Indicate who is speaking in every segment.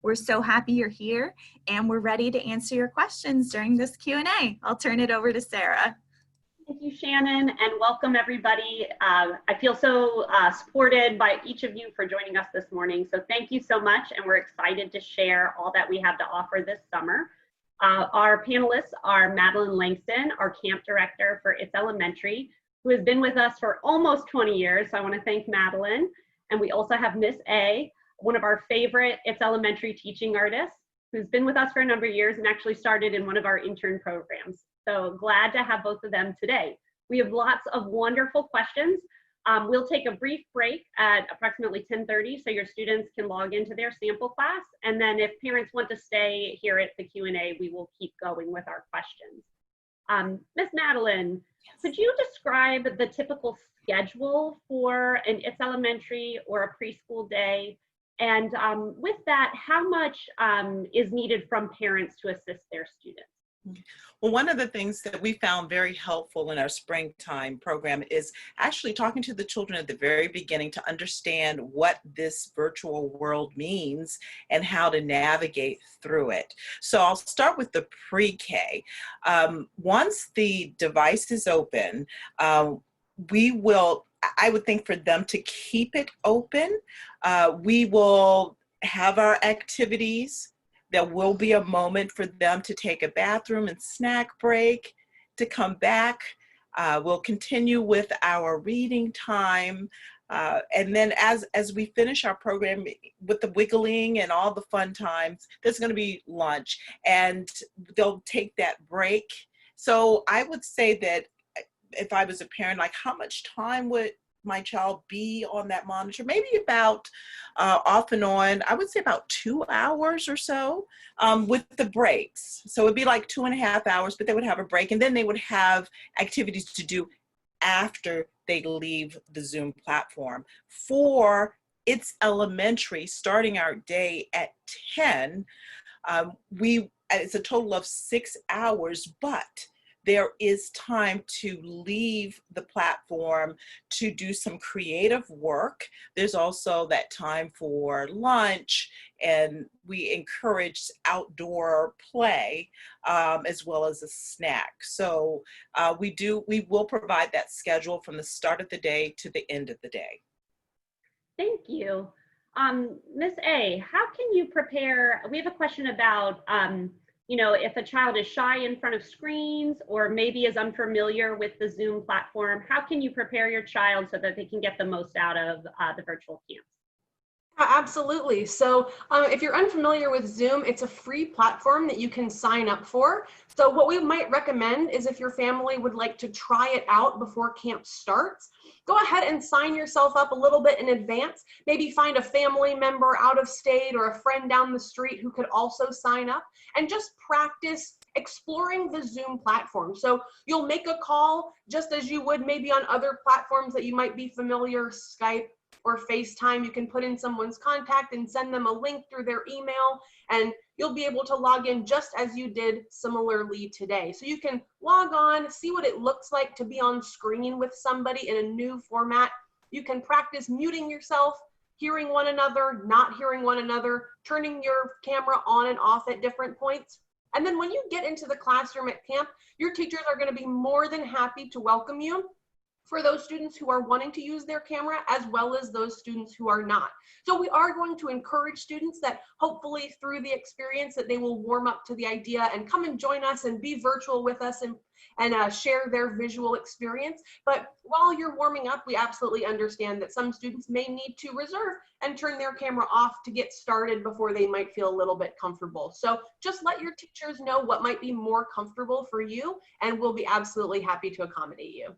Speaker 1: We're so happy you're here, and we're ready to answer your questions during this Q&A. I'll turn it over to Sarah.
Speaker 2: Thank you, Shannon, and welcome everybody. I feel so supported by each of you for joining us this morning. So thank you so much, and we're excited to share all that we have to offer this summer. Our panelists are Madeline Langston, our camp director for It's Elementary, who has been with us for almost 20 years. So I want to thank Madeline. And we also have Miss A, one of our favorite It's Elementary teaching artists, who's been with us for a number of years and actually started in one of our intern programs. So glad to have both of them today. We have lots of wonderful questions. We'll take a brief break at approximately 10:30 so your students can log into their sample class. And then if parents want to stay here at the Q&A, we will keep going with our questions. Miss Madeline, could you describe the typical schedule for an It's Elementary or a preschool day? And with that, how much is needed from parents to assist their students?
Speaker 3: Well, one of the things that we found very helpful in our springtime program is actually talking to the children at the very beginning to understand what this virtual world means and how to navigate through it. So I'll start with the pre-K. Once the device is open, I would think for them to keep it open. We will have our activities. There will be a moment for them to take a bathroom and snack break, to come back. We'll continue with our reading time. And then as we finish our program with the wiggling and all the fun times, there's going to be lunch and they'll take that break. So I would say that if I was a parent, like how much time would my child be on that monitor? Maybe about off and on, I would say about 2 hours or so with the breaks. So it'd be like 2.5 hours, but they would have a break and then they would have activities to do after they leave the Zoom platform. For It's Elementary, starting our day at 10, it's a total of 6 hours, but there is time to leave the platform to do some creative work. There's also that time for lunch, and we encourage outdoor play as well as a snack. So we will provide that schedule from the start of the day to the end of the day.
Speaker 2: Thank you. Miss A, how can you prepare? We have a question about if a child is shy in front of screens or maybe is unfamiliar with the Zoom platform, how can you prepare your child so that they can get the most out of the virtual camps?
Speaker 4: Absolutely. So if you're unfamiliar with Zoom, it's a free platform that you can sign up for. So what we might recommend is if your family would like to try it out before camp starts, go ahead and sign yourself up a little bit in advance. Maybe find a family member out of state or a friend down the street who could also sign up and just practice exploring the Zoom platform. So you'll make a call just as you would maybe on other platforms that you might be familiar, Skype or FaceTime. You can put in someone's contact and send them a link through their email, and you'll be able to log in just as you did similarly today. So you can log on, see what it looks like to be on screen with somebody in a new format. You can practice muting yourself, hearing one another, not hearing one another, turning your camera on and off at different points. And then when you get into the classroom at camp, your teachers are going to be more than happy to welcome you for those students who are wanting to use their camera as well as those students who are not. So we are going to encourage students that hopefully through the experience that they will warm up to the idea and come and join us and be virtual with us and share their visual experience. But while you're warming up, we absolutely understand that some students may need to reserve and turn their camera off to get started before they might feel a little bit comfortable. So just let your teachers know what might be more comfortable for you, and we'll be absolutely happy to accommodate you.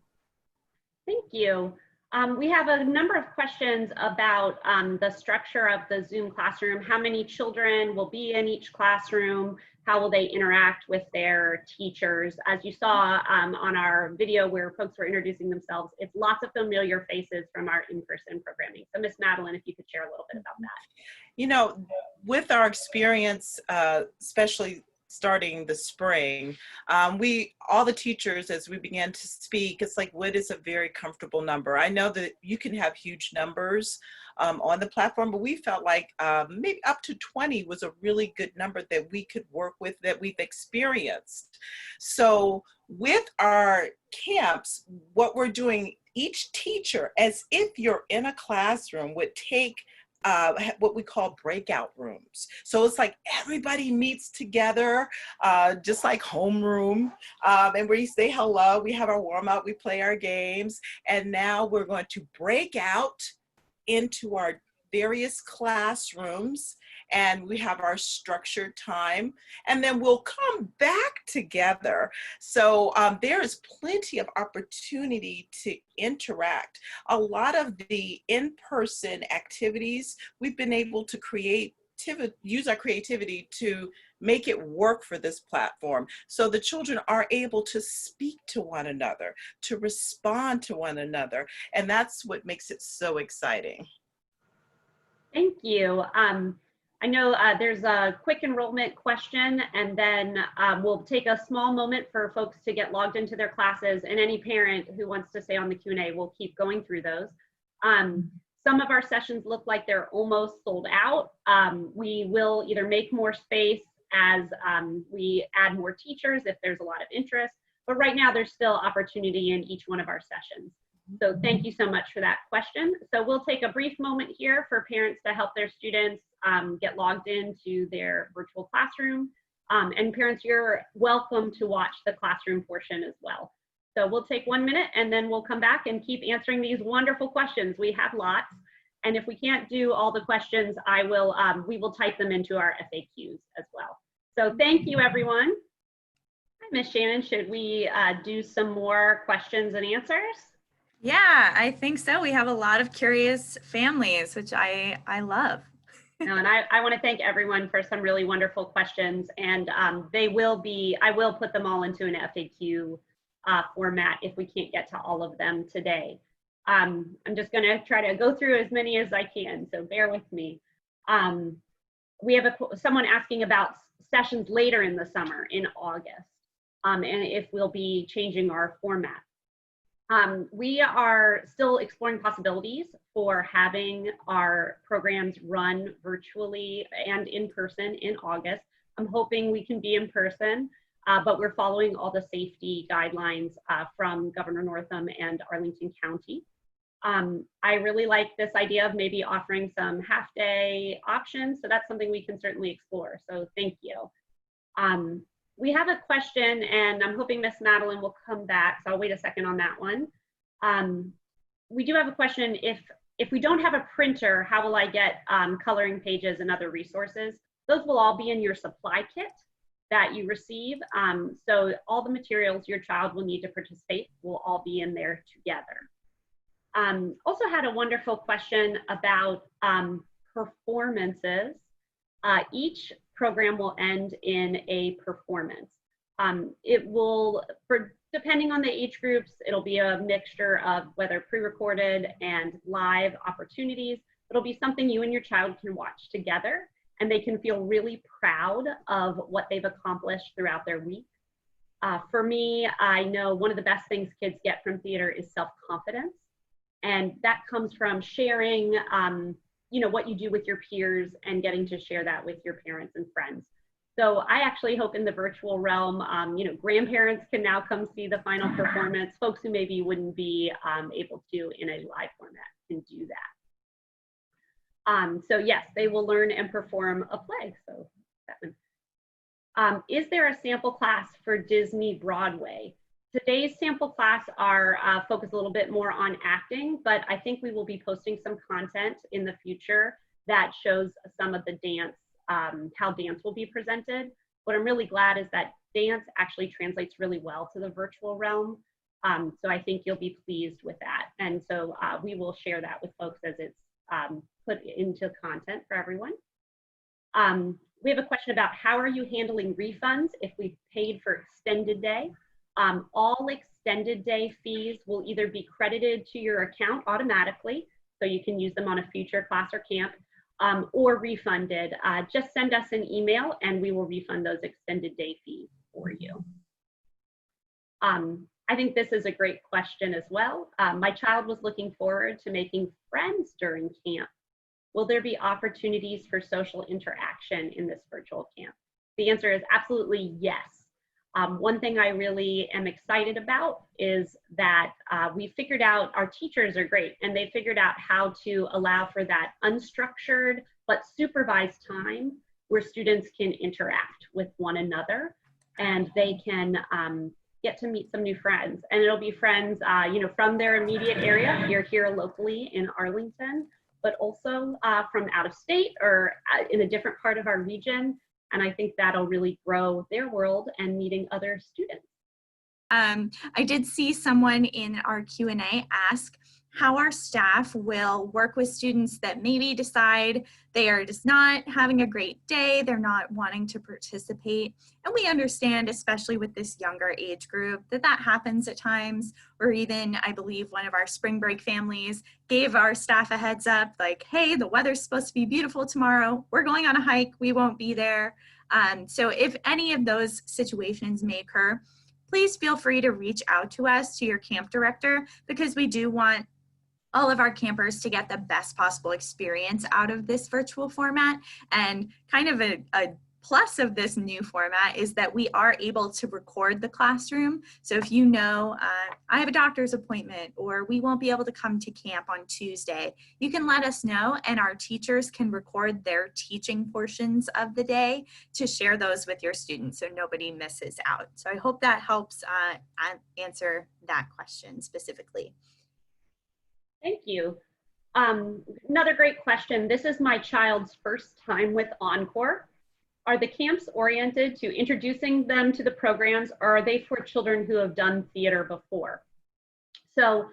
Speaker 2: Thank you. We have a number of questions about the structure of the Zoom classroom. How many children will be in each classroom? How will they interact with their teachers? As you saw on our video where folks were introducing themselves, it's lots of familiar faces from our in-person programming. So Miss Madeline, if you could share a little bit about that.
Speaker 3: You know, with our experience, especially starting the spring, all the teachers, as we began to speak, it's like, what is a very comfortable number? I know that you can have huge numbers on the platform, but we felt like maybe up to 20 was a really good number that we could work with, that we've experienced. So with our camps, what we're doing, each teacher, as if you're in a classroom, would take what we call breakout rooms. So it's like everybody meets together, just like homeroom, and we say hello, we have our warm up, we play our games, and now we're going to break out into our various classrooms, and we have our structured time, and then we'll come back together. So there is plenty of opportunity to interact. A lot of the in-person activities, we've been able to use our creativity to make it work for this platform. So the children are able to speak to one another, to respond to one another, and that's what makes it so exciting.
Speaker 2: Thank you. I know there's a quick enrollment question, and then we'll take a small moment for folks to get logged into their classes, and any parent who wants to stay on the Q&A will keep going through those. Some of our sessions look like they're almost sold out. We will either make more space as we add more teachers if there's a lot of interest, but right now there's still opportunity in each one of our sessions. So thank you so much for that question. So we'll take a brief moment here for parents to help their students get logged into their virtual classroom. And parents, you're welcome to watch the classroom portion as well. So we'll take 1 minute and then we'll come back and keep answering these wonderful questions. We have lots. And if we can't do all the questions, we will type them into our FAQs as well. So thank you, everyone. Hi, Ms. Shannon, should we do some more questions and answers?
Speaker 1: Yeah, I think so. We have a lot of curious families, which I love.
Speaker 2: No, and I want to thank everyone for some really wonderful questions, and I will put them all into an FAQ format if we can't get to all of them today. I'm just going to try to go through as many as I can, so bear with me. We have someone asking about sessions later in the summer in August, and if we'll be changing our format. We are still exploring possibilities for having our programs run virtually and in person in August. I'm hoping we can be in person, but we're following all the safety guidelines from Governor Northam and Arlington County. I really like this idea of maybe offering some half-day options, so that's something we can certainly explore, so thank you. We have a question, and I'm hoping Miss Madeline will come back, so I'll wait a second on that one. We do have a question, if we don't have a printer, how will I get coloring pages and other resources? Those will all be in your supply kit that you receive. So all the materials your child will need to participate will all be in there together. Also had a wonderful question about performances. Each program will end in a performance. It will, depending on the age groups, it'll be a mixture of whether pre-recorded and live opportunities. It'll be something you and your child can watch together, and they can feel really proud of what they've accomplished throughout their week. For me, I know one of the best things kids get from theater is self-confidence, and that comes from sharing what you do with your peers and getting to share that with your parents and friends. So I actually hope in the virtual realm, grandparents can now come see the final performance. Folks who maybe wouldn't be able to in a live format can do that. So yes, they will learn and perform a play. So that one. Is there a sample class for Disney Broadway? Today's sample class are focused a little bit more on acting, but I think we will be posting some content in the future that shows some of the dance, how dance will be presented. What I'm really glad is that dance actually translates really well to the virtual realm. So I think you'll be pleased with that. And so we will share that with folks as it's put into content for everyone. We have a question about how are you handling refunds if we paid for extended day? All extended day fees will either be credited to your account automatically, so you can use them on a future class or camp, or refunded, just send us an email and we will refund those extended day fees for you. I think this is a great question as well. My child was looking forward to making friends during camp. Will there be opportunities for social interaction in this virtual camp? The answer is absolutely yes. One thing I really am excited about is that we figured out, our teachers are great, and they figured out how to allow for that unstructured but supervised time where students can interact with one another and they can get to meet some new friends. And it'll be friends from their immediate area, here locally in Arlington, but also from out of state or in a different part of our region. And I think that'll really grow their world and meeting other students.
Speaker 1: I did see someone in our Q&A ask how our staff will work with students that maybe decide they are just not having a great day, they're not wanting to participate. And we understand, especially with this younger age group, that happens at times, or even I believe one of our spring break families gave our staff a heads up like, hey, the weather's supposed to be beautiful tomorrow. We're going on a hike, we won't be there. So if any of those situations may occur, please feel free to reach out to us, to your camp director, because we do want all of our campers to get the best possible experience out of this virtual format. And kind of a plus of this new format is that we are able to record the classroom. So if you know, I have a doctor's appointment or we won't be able to come to camp on Tuesday, you can let us know and our teachers can record their teaching portions of the day to share those with your students so nobody misses out. So I hope that helps answer that question specifically.
Speaker 2: Thank you. Another great question. This is my child's first time with Encore. Are the camps oriented to introducing them to the programs, or are they for children who have done theater before? So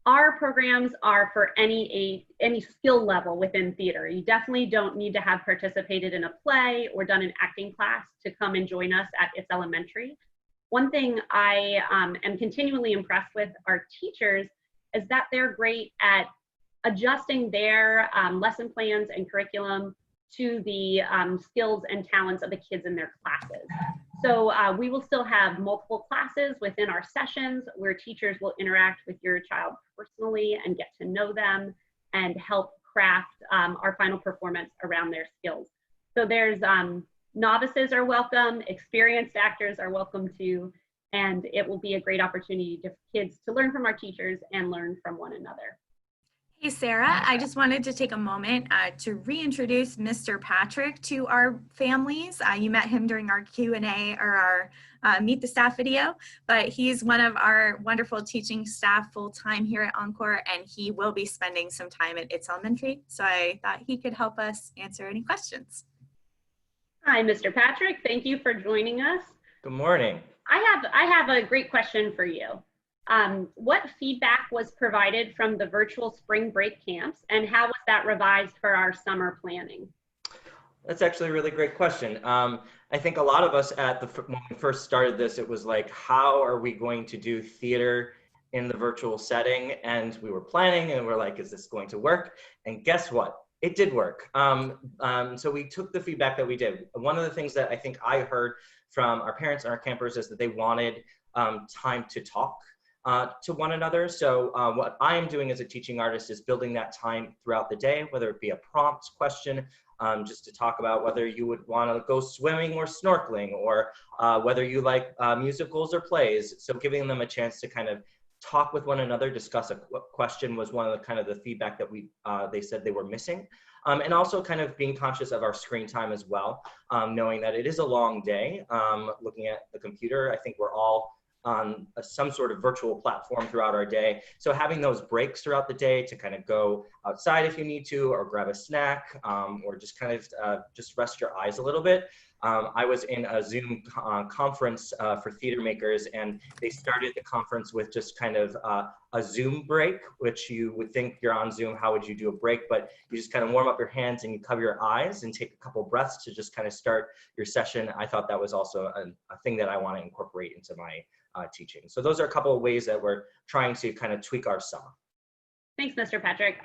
Speaker 2: our programs are for any skill level within theater. You definitely don't need to have participated in a play or done an acting class to come and join us at It's Elementary. One thing I am continually impressed with our teachers is that they're great at adjusting their lesson plans and curriculum to the skills and talents of the kids in their classes. So we will still have multiple classes within our sessions where teachers will interact with your child personally and get to know them and help craft our final performance around their skills. So there's novices are welcome, experienced actors are welcome too, and it will be a great opportunity for kids to learn from our teachers and learn from one another.
Speaker 1: Hey, Sarah, I just wanted to take a moment to reintroduce Mr. Patrick to our families. You met him during our Q&A or our Meet the Staff video, but he's one of our wonderful teaching staff full-time here at Encore, and he will be spending some time at It's Elementary, so I thought he could help us answer any questions.
Speaker 2: Hi, Mr. Patrick. Thank you for joining us.
Speaker 5: Good morning.
Speaker 2: I have a great question for you. What feedback was provided from the virtual spring break camps, and how was that revised for our summer planning?
Speaker 5: That's actually a really great question. I think a lot of us when we first started this, it was like, how are we going to do theater in the virtual setting? And we were planning and we're like, is this going to work? And guess what? It did work. So we took the feedback that we did. One of the things that I think I heard from our parents and our campers is that they wanted time to talk to one another. So what I am doing as a teaching artist is building that time throughout the day, whether it be a prompt question, just to talk about whether you would want to go swimming or snorkeling, or whether you like musicals or plays. So giving them a chance to kind of talk with one another, discuss a question was one of the kind of the feedback that they said they were missing. And also kind of being conscious of our screen time as well, knowing that it is a long day. Looking at the computer, I think we're all on some sort of virtual platform throughout our day. So having those breaks throughout the day to kind of go outside if you need to, or grab a snack, or just kind of just rest your eyes a little bit. I was in a Zoom conference for theater makers, and they started the conference with just kind of a Zoom break, which you would think you're on Zoom, how would you do a break? But you just kind of warm up your hands and you cover your eyes and take a couple breaths to just kind of start your session. I thought that was also a thing that I want to incorporate into my teaching. So those are a couple of ways that we're trying to kind of tweak our summer.
Speaker 2: Thanks, Mr. Patrick.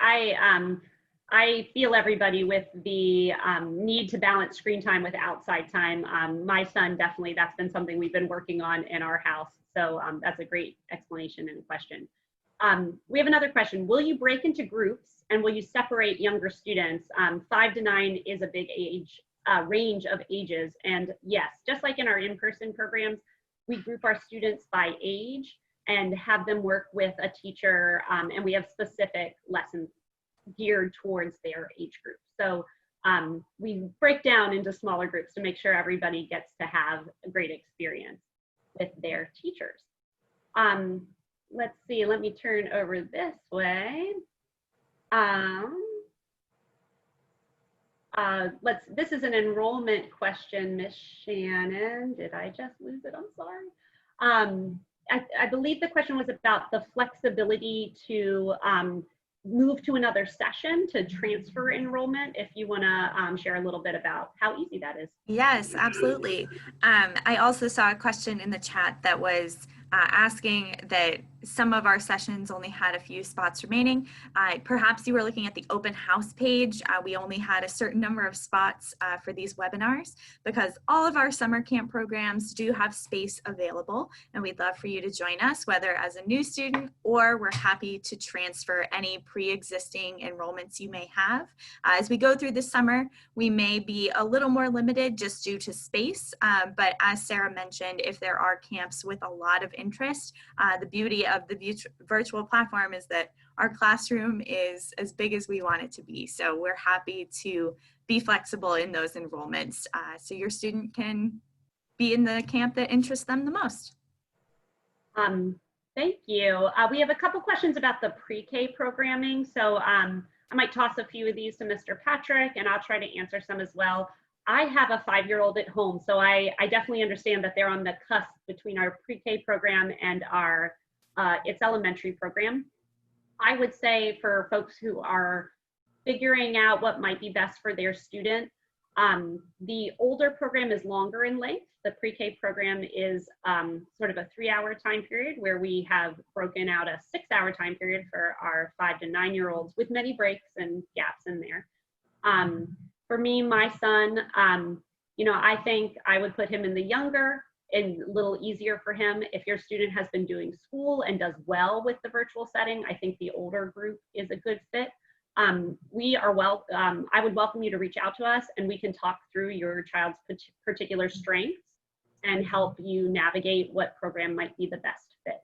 Speaker 2: I feel everybody with the need to balance screen time with outside time. My son, definitely, that's been something we've been working on in our house. So that's a great explanation and question. We have another question. Will you break into groups and will you separate younger students? 5 to 9 is a big age range of ages. And yes, just like in our in-person programs, we group our students by age and have them work with a teacher, and we have specific lessons geared towards their age group. So we break down into smaller groups to make sure everybody gets to have a great experience with their teachers. Let's see, let me turn over this way. This is an enrollment question, Miss Shannon. Did I just lose it? I'm sorry. I believe the question was about the flexibility to move to another session to transfer enrollment. If you want to share a little bit about how easy that is.
Speaker 1: Yes, absolutely. I also saw a question in the chat that was asking that some of our sessions only had a few spots remaining. Perhaps you were looking at the open house page. We only had a certain number of spots for these webinars because all of our summer camp programs do have space available, and we'd love for you to join us, whether as a new student or we're happy to transfer any pre-existing enrollments you may have. As we go through the summer, we may be a little more limited just due to space, but as Sarah mentioned, if there are camps with a lot of interest, the beauty of the virtual platform is that our classroom is as big as we want it to be. So we're happy to be flexible in those enrollments so your student can be in the camp that interests them the most.
Speaker 2: Thank you. We have a couple questions about the pre-K programming. So I might toss a few of these to Mr. Patrick and I'll try to answer some as well. I have a 5-year-old at home, so I definitely understand that they're on the cusp between our pre-K program and our It's Elementary program. I would say for folks who are figuring out what might be best for their student, the older program is longer in length. The pre-K program is sort of a 3-hour time period where we have broken out a 6-hour time period for our 5 to 9-year-olds with many breaks and gaps in there. For me, my son, I think I would put him in the younger and a little easier for him. If your student has been doing school and does well with the virtual setting, I think the older group is a good fit. I would welcome you to reach out to us and we can talk through your child's particular strengths and help you navigate what program might be the best fit.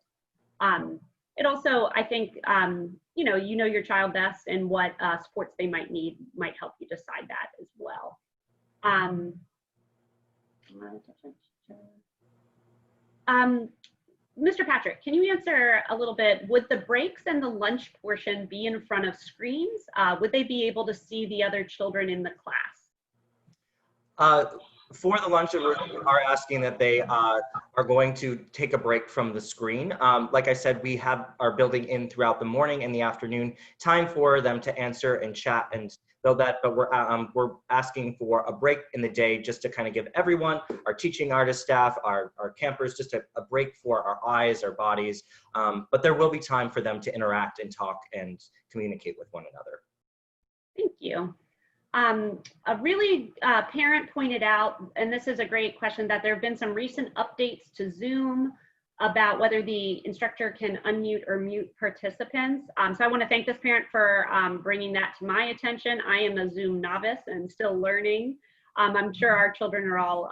Speaker 2: It also, I think, you know your child best and what sports they might need might help you decide that as well. Mr. Patrick, can you answer a little bit, would the breaks and the lunch portion be in front of screens? Would they be able to see the other children in the class?
Speaker 5: For the lunch, we are asking that they are going to take a break from the screen. Like I said, we are building in throughout the morning and the afternoon time for them to answer and chat and build that, but we're asking for a break in the day just to kind of give everyone, our teaching artist staff, our campers, just a break for our eyes, our bodies, but there will be time for them to interact and talk and communicate with one another.
Speaker 2: Thank you. A parent pointed out, and this is a great question, that there have been some recent updates to Zoom about whether the instructor can unmute or mute participants. So I want to thank this parent for bringing that to my attention. I am a Zoom novice and still learning. I'm sure our children are all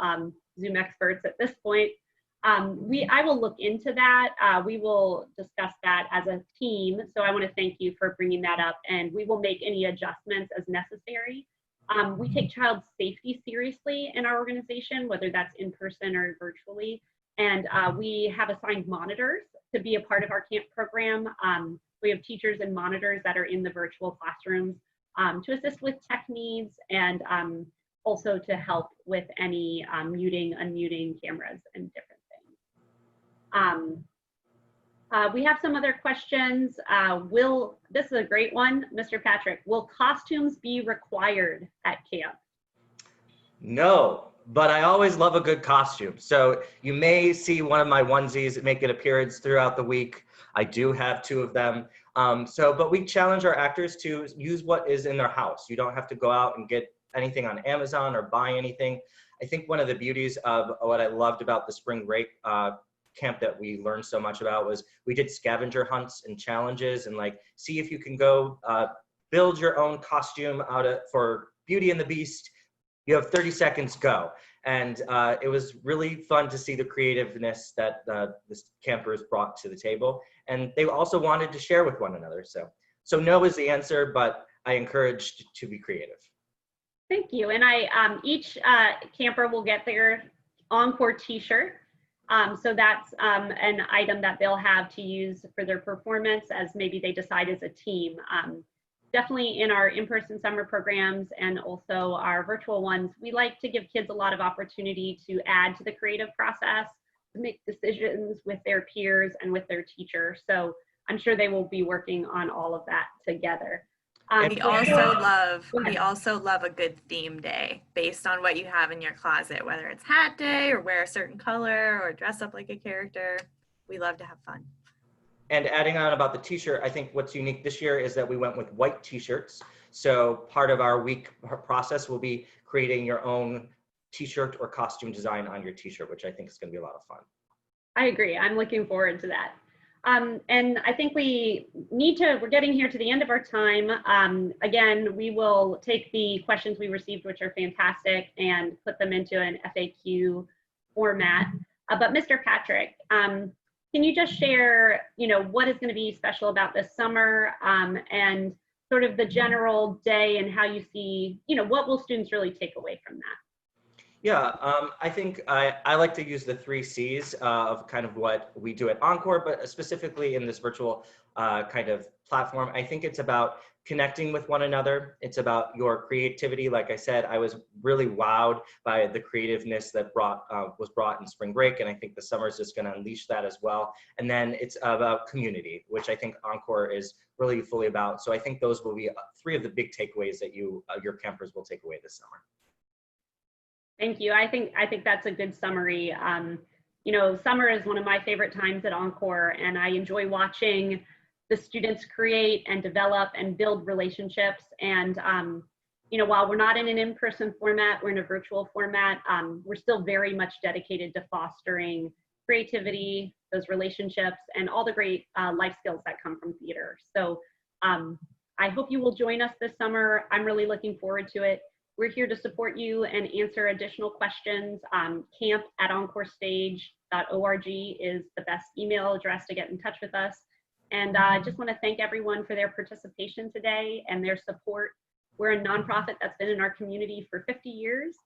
Speaker 2: Zoom experts at this point. I will look into that. We will discuss that as a team. So I want to thank you for bringing that up, and we will make any adjustments as necessary. We take child safety seriously in our organization, whether that's in person or virtually. And we have assigned monitors to be a part of our camp program. We have teachers and monitors that are in the virtual classrooms to assist with tech needs and also to help with any muting, unmuting cameras and different things. We have some other questions. This is a great one, Mr. Patrick. Will costumes be required at camp?
Speaker 5: No, but I always love a good costume. So you may see one of my onesies make an appearance throughout the week. I do have 2 of them. But we challenge our actors to use what is in their house. You don't have to go out and get anything on Amazon or buy anything. I think one of the beauties of what I loved about the spring break camp that we learned so much about was we did scavenger hunts and challenges, and like see if you can go build your own costume for Beauty and the Beast. You have 30 seconds, go. And it was really fun to see the creativeness that the campers brought to the table. And they also wanted to share with one another. So no is the answer, but I encouraged to be creative.
Speaker 2: Thank you. And each camper will get their Encore t-shirt. So that's an item that they'll have to use for their performance as maybe they decide as a team. Definitely in our in-person summer programs and also our virtual ones, we like to give kids a lot of opportunity to add to the creative process, to make decisions with their peers and with their teacher. So I'm sure they will be working on all of that together.
Speaker 1: We also love a good theme day based on what you have in your closet, whether it's hat day or wear a certain color or dress up like a character. We love to have fun.
Speaker 5: And adding on about the t-shirt, I think what's unique this year is that we went with white t-shirts. So part of our week process will be creating your own t-shirt or costume design on your t-shirt, which I think is going to be a lot of fun.
Speaker 2: I agree. I'm looking forward to that. And I think we're getting here to the end of our time. Again, we will take the questions we received, which are fantastic, and put them into an FAQ format. But Mr. Patrick, can you just share, what is going to be special about this summer and sort of the general day and how you see, what will students really take away from that?
Speaker 5: Yeah, I think I like to use the 3 C's of kind of what we do at Encore, but specifically in this virtual kind of platform. I think it's about connecting with one another. It's about your creativity. Like I said, I was really wowed by the creativeness that was brought in spring break, and I think the summer is just going to unleash that as well. And then it's about community, which I think Encore is really fully about. So I think those will be 3 of the big takeaways that your campers will take away this summer.
Speaker 2: Thank you. I think that's a good summary. Summer is one of my favorite times at Encore, and I enjoy watching the students create and develop and build relationships. And, while we're not in an in-person format, we're in a virtual format, we're still very much dedicated to fostering creativity, those relationships, and all the great life skills that come from theater. So I hope you will join us this summer. I'm really looking forward to it. We're here to support you and answer additional questions. camp@encorestage.org is the best email address to get in touch with us. And I just want to thank everyone for their participation today and their support. We're a nonprofit that's been in our community for 50 years.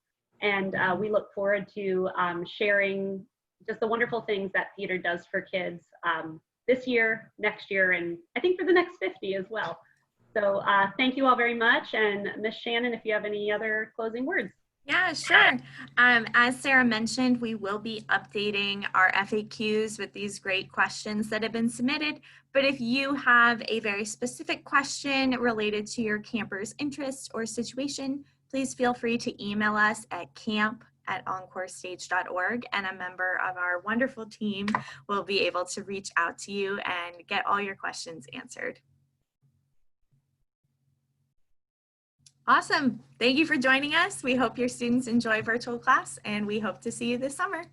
Speaker 2: And we look forward to sharing just the wonderful things that theater does for kids this year, next year, and I think for the next 50 as well. So thank you all very much. And Ms. Shannon, if you have any other closing words.
Speaker 1: Yeah, sure. As Sarah mentioned, we will be updating our FAQs with these great questions that have been submitted. But if you have a very specific question related to your camper's interest or situation, please feel free to email us at camp@encorestage.org, and a member of our wonderful team will be able to reach out to you and get all your questions answered. Awesome. Thank you for joining us. We hope your students enjoy virtual class, and we hope to see you this summer.